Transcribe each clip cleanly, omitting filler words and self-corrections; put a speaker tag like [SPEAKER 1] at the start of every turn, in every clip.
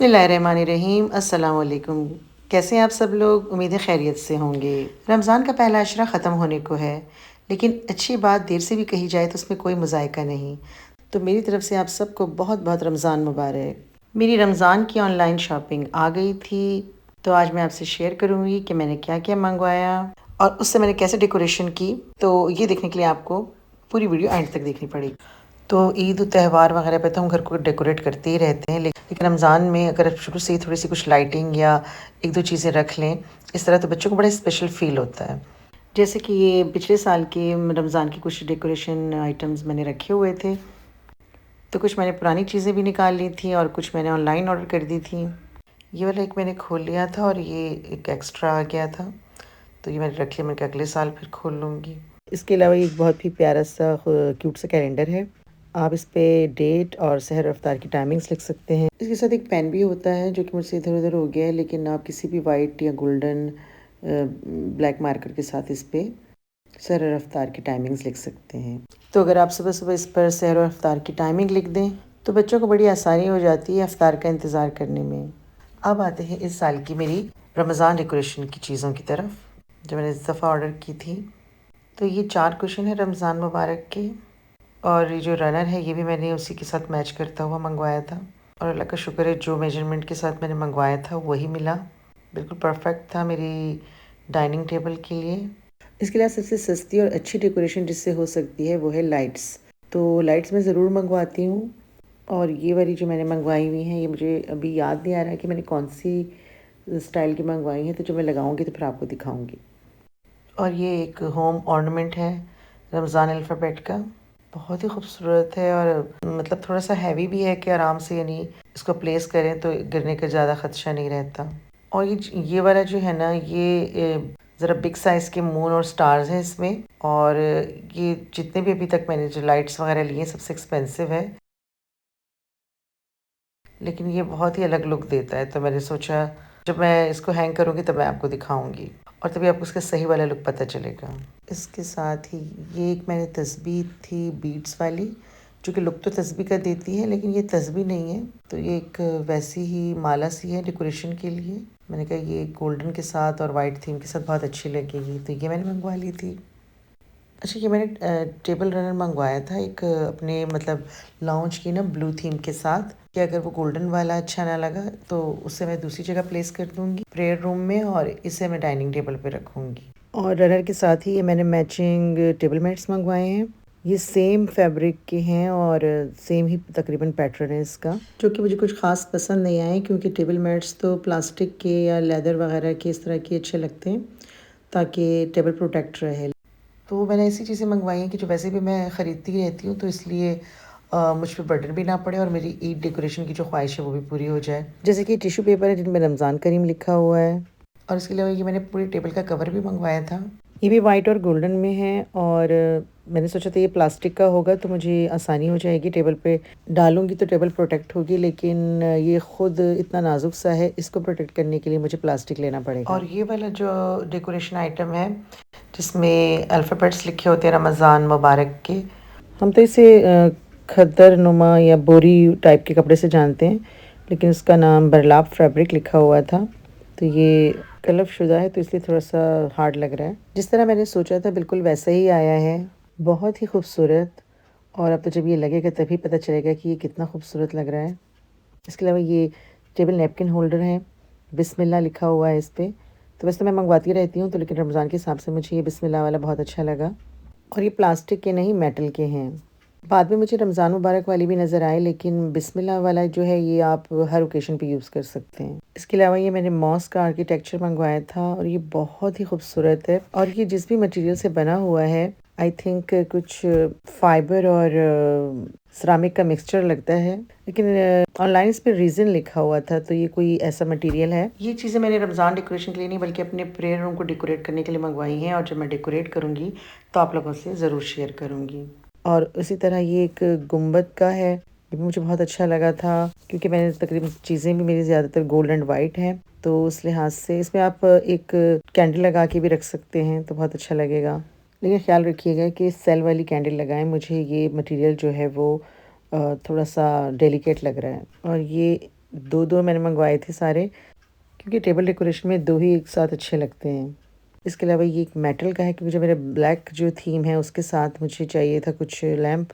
[SPEAKER 1] बिस्मिल्लाहिर्रहमानिर्रहीम। अस्सलाम वालेकुम। कैसे हैं आप सब लोग? उम्मीद है खैरियत से होंगे। रमज़ान का पहला अशरा ख़त्म होने को है, लेकिन अच्छी बात देर से भी कही जाए तो उसमें कोई मुज़ायका नहीं। तो मेरी तरफ से आप सबको बहुत बहुत रमज़ान मुबारक। मेरी रमज़ान की ऑनलाइन शॉपिंग आ गई थी, तो आज मैं आपसे शेयर करूँगी कि मैंने क्या क्या मंगवाया और उससे मैंने कैसे डेकोरेशन की। तो ये देखने के लिए आपको पूरी वीडियो एंड तक देखनी पड़ेगी। तो ईद त्यौहार वगैरह पे तो हम घर को डेकोरेट करते ही रहते हैं, लेकिन रमज़ान में अगर आप शुरू से ही थोड़ी सी कुछ लाइटिंग या एक दो चीज़ें रख लें इस तरह, तो बच्चों को बड़ा स्पेशल फ़ील होता है। जैसे कि ये पिछले साल के रमज़ान की कुछ डेकोरेशन आइटम्स मैंने रखे हुए थे, तो कुछ मैंने पुरानी चीज़ें भी निकाल ली थी और कुछ मैंने ऑनलाइन ऑर्डर कर दी थी। ये वाला एक मैंने खोल लिया था और ये एक एक्स्ट्रा आ गया था, तो ये मैंने रख लिया। मैं अगले साल फिर खोल लूँगी। इसके अलावा एक बहुत ही प्यारा सा क्यूट सा कैलेंडर है। आप इस पे डेट और सहर रफ्तार की टाइमिंग्स लिख सकते हैं। इसके साथ एक पेन भी होता है जो कि मुझसे इधर-उधर हो गया है, लेकिन आप किसी भी वाइट या गोल्डन ब्लैक मार्कर के साथ इस पे सहर रफ्तार की टाइमिंग्स लिख सकते हैं। तो अगर आप सुबह-सुबह इस पर सहर रफ्तार की टाइमिंग लिख दें, तो बच्चों को बड़ी आसानी हो जाती है इफ्तार का इंतज़ार करने में। अब आते हैं इस साल की मेरी रमज़ान डेकोरेशन की चीज़ों की तरफ, जो मैंने इस दफ़ा ऑर्डर की थी। तो ये 4 कुशन है रमज़ान मुबारक के, और ये जो रनर है ये भी मैंने उसी के साथ मैच करता हुआ मंगवाया था। और अल्लाह का शुक्र है जो मेजरमेंट के साथ मैंने मंगवाया था वही मिला, बिल्कुल परफेक्ट था मेरी डाइनिंग टेबल के लिए। इसके अलावा सबसे सस्ती और अच्छी डेकोरेशन जिससे हो सकती है वो है लाइट्स। तो लाइट्स मैं ज़रूर मंगवाती हूँ, और ये वाली जो मैंने मंगवाई हुई हैं ये मुझे अभी याद नहीं आ रहा है कि मैंने कौन सी स्टाइल की मंगवाई हैं, तो जब मैं लगाऊंगी तो फिर आपको दिखाऊंगी। और ये एक होम ऑर्नामेंट है रमज़ान अल्फ़ाबेट का, बहुत ही खूबसूरत है और मतलब थोड़ा सा हैवी भी है कि आराम से यानी इसको प्लेस करें तो गिरने का ज़्यादा ख़दशा नहीं रहता। और ये वाला जो है ना ये ज़रा बिग साइज़ के मून और स्टार्स हैं इसमें, और ये जितने भी अभी तक मैंने जो लाइट्स वगैरह लिए हैं सबसे एक्सपेंसिव है, लेकिन ये बहुत ही अलग लुक देता है। तो मैंने सोचा जब मैं इसको हैंग करूँगी तब मैं आपको दिखाऊँगी और तभी आपको उसका सही वाला लुक पता चलेगा। इसके साथ ही ये एक मैंने तस्बीह थी बीड्स वाली, जो कि लुक तो तस्बीह का देती है लेकिन ये तस्बीह नहीं है, तो ये एक वैसी ही माला सी है डेकोरेशन के लिए। मैंने कहा ये गोल्डन के साथ और वाइट थीम के साथ बहुत अच्छी लगेगी, तो ये मैंने मंगवा ली थी। अच्छा, ये मैंने टेबल रनर मंगवाया था एक अपने मतलब लाउंज की ना ब्लू थीम के साथ, कि अगर वो गोल्डन वाला अच्छा ना लगा तो उससे मैं दूसरी जगह प्लेस कर दूंगी प्रेयर रूम में, और इसे मैं डाइनिंग टेबल पे रखूंगी। और रनर के साथ ही ये मैंने मैचिंग टेबल मैट्स मंगवाए हैं। ये सेम फैब्रिक के हैं और सेम ही तकरीबन पैटर्न है इसका, जो कि मुझे कुछ ख़ास पसंद नहीं आए, क्योंकि टेबल मैट्स तो प्लास्टिक के या लेदर वगैरह के इस तरह के अच्छे लगते हैं ताकि टेबल प्रोटेक्ट रहे। तो मैंने ऐसी चीज़ें मंगवाई हैं कि जो वैसे भी मैं ख़रीदती रहती हूँ, तो इसलिए मुझ पे बर्डन भी ना पड़े और मेरी ईद डेकोरेशन की जो ख्वाहिश है वो भी पूरी हो जाए। जैसे कि टिश्यू पेपर है जिनमें रमज़ान करीम लिखा हुआ है, और इसके अलावा ये मैंने पूरी टेबल का कवर भी मंगवाया था। ये भी वाइट और गोल्डन में है, और मैंने सोचा था ये प्लास्टिक का होगा तो मुझे आसानी हो जाएगी, टेबल पे डालूंगी तो टेबल प्रोटेक्ट होगी, लेकिन ये ख़ुद इतना नाजुक सा है, इसको प्रोटेक्ट करने के लिए मुझे प्लास्टिक लेना पड़ेगा। और ये वाला जो डेकोरेशन आइटम है जिसमें अल्फ़ाबेट्स लिखे होते हैं रमज़ान मुबारक के, हम तो इसे खद्दर नुमा या बोरी टाइप के कपड़े से जानते हैं, लेकिन इसका नाम बरलाप फैब्रिक लिखा हुआ था, तो ये कलफ शुदा है तो इसलिए थोड़ा सा हार्ड लग रहा है। जिस तरह मैंने सोचा था बिल्कुल वैसा ही आया है, बहुत ही खूबसूरत। और अब तो जब ये लगेगा तभी पता चलेगा कि ये कितना खूबसूरत लग रहा है। इसके अलावा ये टेबल नैपकिन होल्डर है, बिस्मिल्लाह लिखा हुआ है इस पर। तो वैसे तो मैं मंगवाती रहती हूँ, तो लेकिन रमज़ान के हिसाब से मुझे ये बिस्मिल्लाह वाला बहुत अच्छा लगा। और ये प्लास्टिक के नहीं मेटल के हैं। बाद में मुझे रमज़ान मुबारक वाली भी नज़र आए, लेकिन बिस्मिल्लाह वाला जो है ये आप हर ओकेशन पे यूज़ कर सकते हैं। इसके अलावा ये मैंने मॉस का आर्किटेक्चर मंगवाया था, और ये बहुत ही खूबसूरत है। और ये जिस भी मटेरियल से बना हुआ है आई थिंक कुछ फाइबर और सिरामिक का मिक्सचर लगता है, लेकिन ऑनलाइन इस पर रीज़न लिखा हुआ था, तो ये कोई ऐसा मटेरियल है। ये चीज़ें मैंने रमज़ान डेकोरेशन के लिए नहीं बल्कि अपने प्रेयर रूम को डेकोरेट करने के लिए मंगवाई हैं, और जब मैं डेकोरेट करूँगी तो आप लोगों से ज़रूर शेयर करूँगी। और इसी तरह ये एक गुंबद का है, ये भी मुझे बहुत अच्छा लगा था, क्योंकि मैंने तकरीबन चीज़ें भी मेरी ज़्यादातर गोल्ड एंड वाइट हैं, तो उस लिहाज से इसमें आप एक कैंडल लगा के भी रख सकते हैं तो बहुत अच्छा लगेगा। लेकिन ख्याल रखिएगा कि सेल वाली कैंडल लगाएं, मुझे ये मटेरियल जो है वो थोड़ा सा डेलिकेट लग रहा है। और ये दो मैंने मंगवाए थे सारे, क्योंकि टेबल डेकोरेशन में 2 ही एक साथ अच्छे लगते हैं। इसके अलावा ये एक मेटल का है, क्योंकि जो मेरा ब्लैक जो थीम है उसके साथ मुझे चाहिए था कुछ लैंप।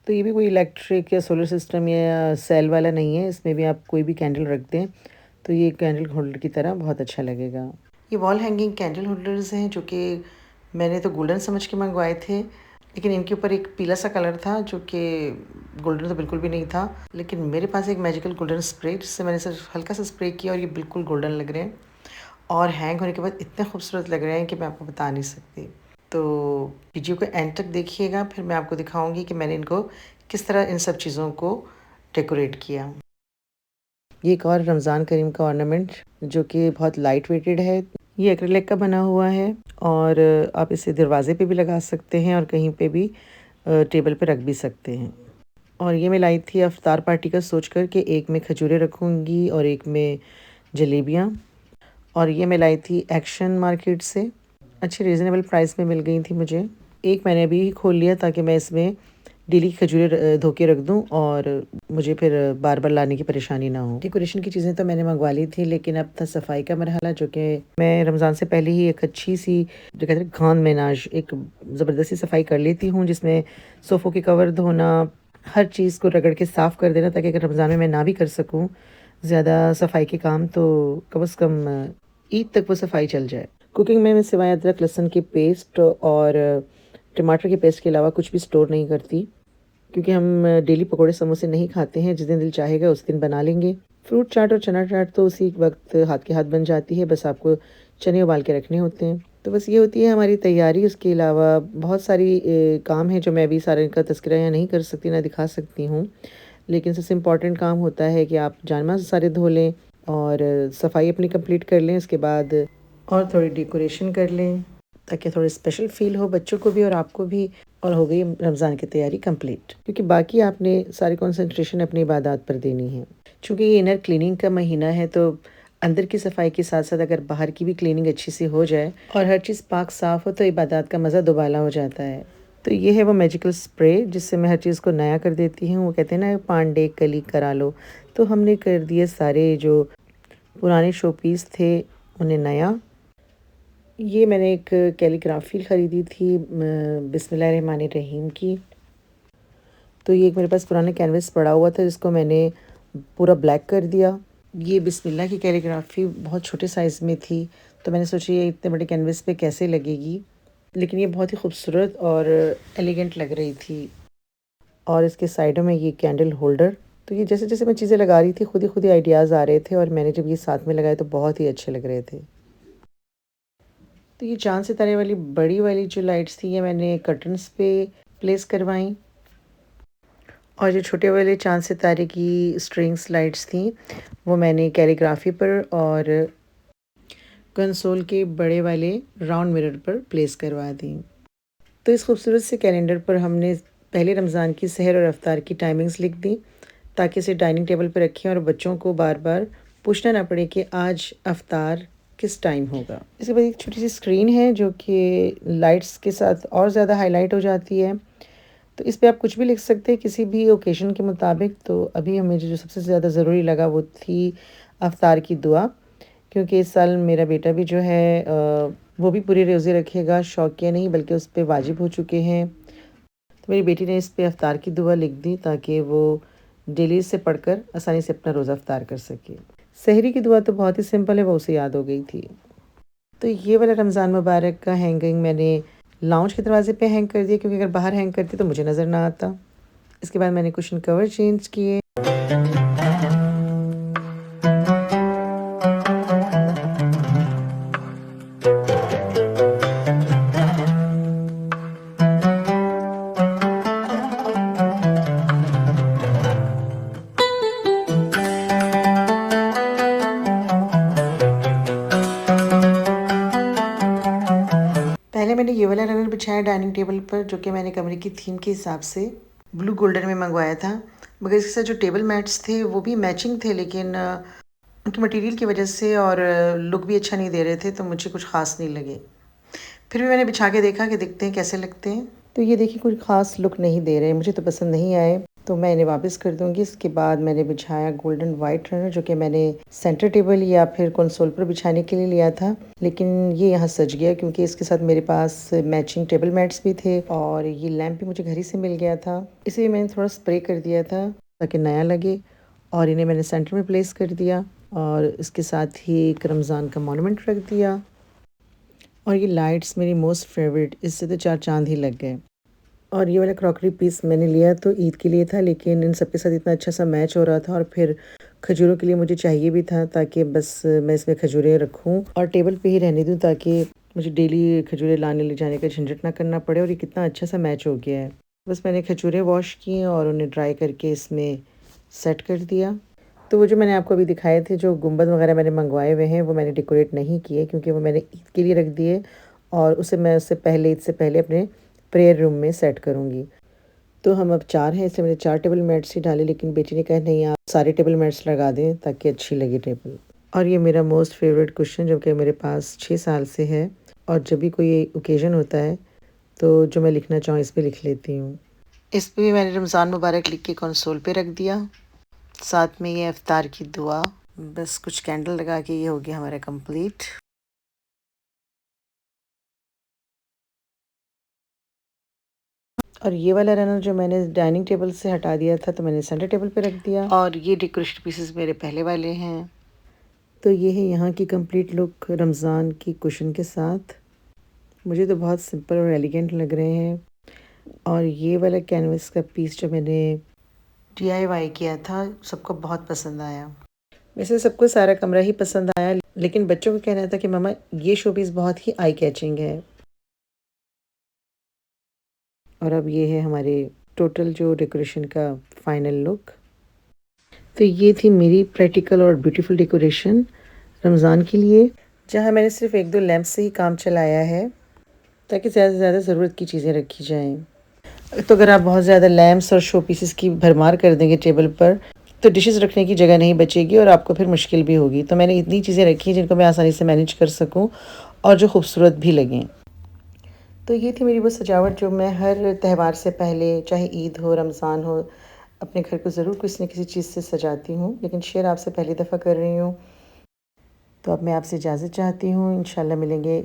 [SPEAKER 1] तो ये भी कोई इलेक्ट्रिक या सोलर सिस्टम या सेल वाला नहीं है, इसमें भी आप कोई भी कैंडल रख दें तो ये कैंडल होल्डर की तरह बहुत अच्छा लगेगा। ये वॉल हैंगिंग कैंडल होल्डर्स हैं जो कि मैंने तो गोल्डन समझ के मंगवाए थे, लेकिन इनके ऊपर एक पीला सा कलर था जो कि गोल्डन तो बिल्कुल भी नहीं था। लेकिन मेरे पास एक मैजिकल गोल्डन स्प्रे, जिससे मैंने सिर्फ हल्का सा स्प्रे किया और ये बिल्कुल गोल्डन लग रहे हैं और हैंग होने के बाद इतने खूबसूरत लग रहे हैं कि मैं आपको बता नहीं सकती। तो वीडियो को एंड तक देखिएगा, फिर मैं आपको दिखाऊंगी कि मैंने इनको किस तरह इन सब चीज़ों को डेकोरेट किया। ये एक और रमज़ान करीम का ऑर्नामेंट जो कि बहुत लाइट वेटेड है। ये एक्रिलिक का बना हुआ है और आप इसे दरवाजे पे भी लगा सकते हैं और कहीं पे भी टेबल पे रख भी सकते हैं। और ये मैं लाई थी अफ्तार पार्टी का सोच कर कि एक में खजूरें रखूँगी और एक में जलेबियाँ। और ये मैं लाई थी एक्शन मार्केट से, अच्छी रीज़नेबल प्राइस में मिल गई थी मुझे। एक मैंने अभी खोल लिया ताकि मैं इसमें डेली खजूरें धो के रख दूँ और मुझे फिर बार बार लाने की परेशानी ना हो। डेकोरेशन की चीज़ें तो मैंने मंगवा ली थी, लेकिन अब था सफाई का मरहला, जो कि मैं रमज़ान से पहले ही एक अच्छी सी जो कहते हैं खान मेनाज एक ज़बरदस्ती सफाई कर लेती हूँ, जिसमें सोफ़ों के कवर धोना, हर चीज़ को रगड़ के साफ़ कर देना, ताकि अगर रमज़ान में मैं ना भी कर सकूँ ज़्यादा सफाई के काम तो कम से कम ईद तक वो सफाई चल जाए। कुकिंग में मैं सिवाय अदरक लहसुन की पेस्ट और टमाटर की पेस्ट के अलावा कुछ भी स्टोर नहीं करती, क्योंकि हम डेली पकोड़े समोसे नहीं खाते हैं। जिस दिन दिल चाहेगा उस दिन बना लेंगे। फ्रूट चाट और चना चाट तो उसी वक्त हाथ के हाथ बन जाती है, बस आपको चने उबाल के रखने होते हैं। तो बस ये होती है हमारी तैयारी। उसके अलावा बहुत सारी काम है जो मैं अभी सारे का तज़किरा यहाँ नहीं कर सकती, ना दिखा सकती हूँ। लेकिन सबसे इम्पॉर्टेंट काम होता है कि आप जानमाज़ सारे धो लें और सफाई अपनी कंप्लीट कर लें। उसके बाद और थोड़ी डेकोरेशन कर लें ताकि थोड़ी स्पेशल फ़ील हो बच्चों को भी और आपको भी, और हो गई रमज़ान की तैयारी कंप्लीट। क्योंकि बाकी आपने सारी कंसंट्रेशन अपनी इबादत पर देनी है। चूँकि ये इनर क्लीनिंग का महीना है, तो अंदर की सफाई के साथ साथ अगर बाहर की भी क्लीनिंग अच्छी सी हो जाए और हर चीज़ पाक साफ़ हो तो इबादत का मज़ा दोबाला हो जाता है। तो ये है वो मैजिकल स्प्रे जिससे मैं हर चीज़ को नया कर देती हूँ। वो कहते हैं ना, पांडे कली करा लो। तो हमने कर दिए सारे जो पुराने शो पीस थे उन्हें नया। ये मैंने एक कैलीग्राफी ख़रीदी थी बिस्मिल्लाहिर्रहमानिर्रहीम की। तो ये एक मेरे पास पुराना कैनवस पड़ा हुआ था जिसको मैंने पूरा ब्लैक कर दिया। ये बिस्मिल्लाह की कैलीग्राफी बहुत छोटे साइज़ में थी, तो मैंने सोचा ये इतने बड़े कैनवस पे कैसे लगेगी, लेकिन ये बहुत ही खूबसूरत और एलिगेंट लग रही थी। और इसके साइडों में ये कैंडल होल्डर। तो ये जैसे जैसे मैं चीज़ें लगा रही थी खुद ही आइडियाज़ आ रहे थे और मैंने जब ये साथ में लगाए तो बहुत ही अच्छे लग रहे थे। तो ये चाँद सितारे वाली बड़ी वाली जो लाइट्स थी ये मैंने कर्टन्स पे प्लेस करवाई, और जो छोटे वाले चाँद सितारे की स्ट्रिंग्स लाइट्स थी वो मैंने कैलीग्राफी पर और कंसोल के बड़े वाले राउंड मिरर पर प्लेस करवा दी। तो इस खूबसूरत से कैलेंडर पर हमने पहले रमज़ान की सहर और अफ्तार की टाइमिंग्स लिख दी, ताकि इसे डाइनिंग टेबल पर रखें और बच्चों को बार बार पूछना ना पड़े कि आज अफ्तार किस टाइम होगा। इसके बाद एक छोटी सी स्क्रीन है जो कि लाइट्स के साथ और ज़्यादा हाईलाइट हो जाती है। तो इस पे आप कुछ भी लिख सकते हैं किसी भी ओकेशन के मुताबिक। तो अभी हमें जो सबसे ज़्यादा ज़रूरी लगा वो थी अफ्तार की दुआ, क्योंकि इस साल मेरा बेटा भी जो है वो भी पूरी रोज़े रखेगा, शौकिया नहीं बल्कि उस पे वाजिब हो चुके हैं। तो मेरी बेटी ने इस पे अफ्तार की दुआ लिख दी ताकि वो डेली से पढ़कर आसानी से अपना रोज़ा अफ्तार कर सके। सहरी की दुआ तो बहुत ही सिंपल है, वो उसे याद हो गई थी। तो ये वाला रमज़ान मुबारक का हैंगिंग मैंने लाउंज के दरवाजे पे हैंग कर दिया, क्योंकि अगर बाहर हैंग करती तो मुझे नज़र ना आता। इसके बाद मैंने कुशन कवर चेंज किए। पहले मैंने ये वाला रनर बिछाया डाइनिंग टेबल पर, जो कि मैंने कमरे की थीम के हिसाब से ब्लू गोल्डन में मंगवाया था। मगर इसके साथ जो टेबल मैट्स थे वो भी मैचिंग थे, लेकिन उनके मटेरियल की वजह से और लुक भी अच्छा नहीं दे रहे थे, तो मुझे कुछ ख़ास नहीं लगे। फिर भी मैंने बिछा के देखा कि देखते हैं कैसे लगते हैं। तो ये देखिए कुछ ख़ास लुक नहीं दे रहे, मुझे तो पसंद नहीं आए। तो मैं इन्हें वापस कर दूँगी। इसके बाद मैंने बिछाया गोल्डन वाइट रनर, जो कि मैंने सेंटर टेबल या फिर कंसोल पर बिछाने के लिए लिया था, लेकिन ये यहाँ सज गया क्योंकि इसके साथ मेरे पास मैचिंग टेबल मैट्स भी थे और ये लैंप भी मुझे घर ही से मिल गया था। इसे मैंने थोड़ा स्प्रे कर दिया था ताकि नया लगे और इन्हें मैंने सेंटर में प्लेस कर दिया और इसके साथ ही एक रमज़ान का मॉन्यूमेंट रख दिया। और ये लाइट्स मेरी मोस्ट फेवरेट, इससे तो 4 चाँद ही लग गए। और ये वाला क्रॉकरी पीस मैंने लिया तो ईद के लिए था, लेकिन इन सब के साथ इतना अच्छा सा मैच हो रहा था और फिर खजूरों के लिए मुझे चाहिए भी था ताकि बस मैं इसमें खजूरें रखूं और टेबल पे ही रहने दूं ताकि मुझे डेली खजूरें लाने ले जाने का झंझट ना करना पड़े। और ये कितना अच्छा सा मैच हो गया है। बस मैंने खजूरें वॉश की और उन्हें ड्राई करके इसमें सेट कर दिया। तो वो जो मैंने आपको अभी दिखाए थे जो गुंबद वगैरह मैंने मंगवाए हुए हैं वो मैंने डेकोरेट नहीं किए क्योंकि वो मैंने ईद के लिए रख दिए और उसे मैं उससे पहले ईद से पहले अपने प्रेयर रूम में सेट करूँगी। तो हम अब 4 हैं, इसलिए मैंने 4 टेबल मैट्स ही डाले, लेकिन बेटी ने कहा नहीं आप सारे टेबल मैट्स लगा दें ताकि अच्छी लगे टेबल। और ये मेरा मोस्ट फेवरेट कुशन जो कि मेरे पास 6 साल से है और जब भी कोई ओकेज़न होता है तो जो मैं लिखना चाहूँ इस पे लिख लेती हूँ। इस पे भी मैंने रमज़ान मुबारक लिख के कंसोल पे रख दिया, साथ में ये इफ्तार की दुआ। बस कुछ कैंडल लगा के ये हो गया हमारा कंप्लीट। और ये वाला रनर जो मैंने डाइनिंग टेबल से हटा दिया था तो मैंने सेंटर टेबल पे रख दिया और ये डेकोरेशन पीसेस मेरे पहले वाले हैं। तो ये है यहाँ की कंप्लीट लुक रमज़ान की कुशन के साथ। मुझे तो बहुत सिंपल और एलिगेंट लग रहे हैं। और ये वाला कैनवस का पीस जो मैंने DIY किया था सबको बहुत पसंद आया। वैसे सबको सारा कमरा ही पसंद आया, लेकिन बच्चों को कहना था कि मम्मा ये शो पीस बहुत ही आई कैचिंग है। और अब ये है हमारे टोटल जो डेकोरेशन का फाइनल लुक। तो ये थी मेरी प्रैक्टिकल और ब्यूटीफुल डेकोरेशन रमज़ान के लिए, जहाँ मैंने सिर्फ 1-2 लैंप से ही काम चलाया है ताकि ज़्यादा से ज़्यादा ज़रूरत की चीज़ें रखी जाएं। तो अगर आप बहुत ज़्यादा लैंप्स और शो पीसेस की भरमार कर देंगे टेबल पर तो डिशेस रखने की जगह नहीं बचेगी और आपको फिर मुश्किल भी होगी। तो मैंने इतनी चीज़ें रखी हैं जिनको मैं आसानी से मैनेज कर सकूं और जो खूबसूरत भी लगें। तो ये थी मेरी वो सजावट जो मैं हर त्यौहार से पहले, चाहे ईद हो रमज़ान हो, अपने घर को ज़रूर किसी न किसी चीज़ से सजाती हूँ, लेकिन शेयर आपसे पहली दफ़ा कर रही हूँ। तो अब मैं आपसे इजाज़त चाहती हूँ। इंशाल्लाह मिलेंगे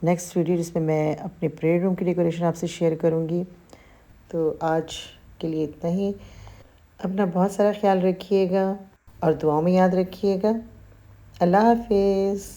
[SPEAKER 1] नेक्स्ट वीडियो जिसमें मैं अपने प्रेयर रूम की डेकोरेशन आपसे शेयर करूँगी। तो आज के लिए इतना ही। अपना बहुत सारा ख्याल रखिएगा और दुआओं में याद रखिएगा। अल्लाह हाफिज़।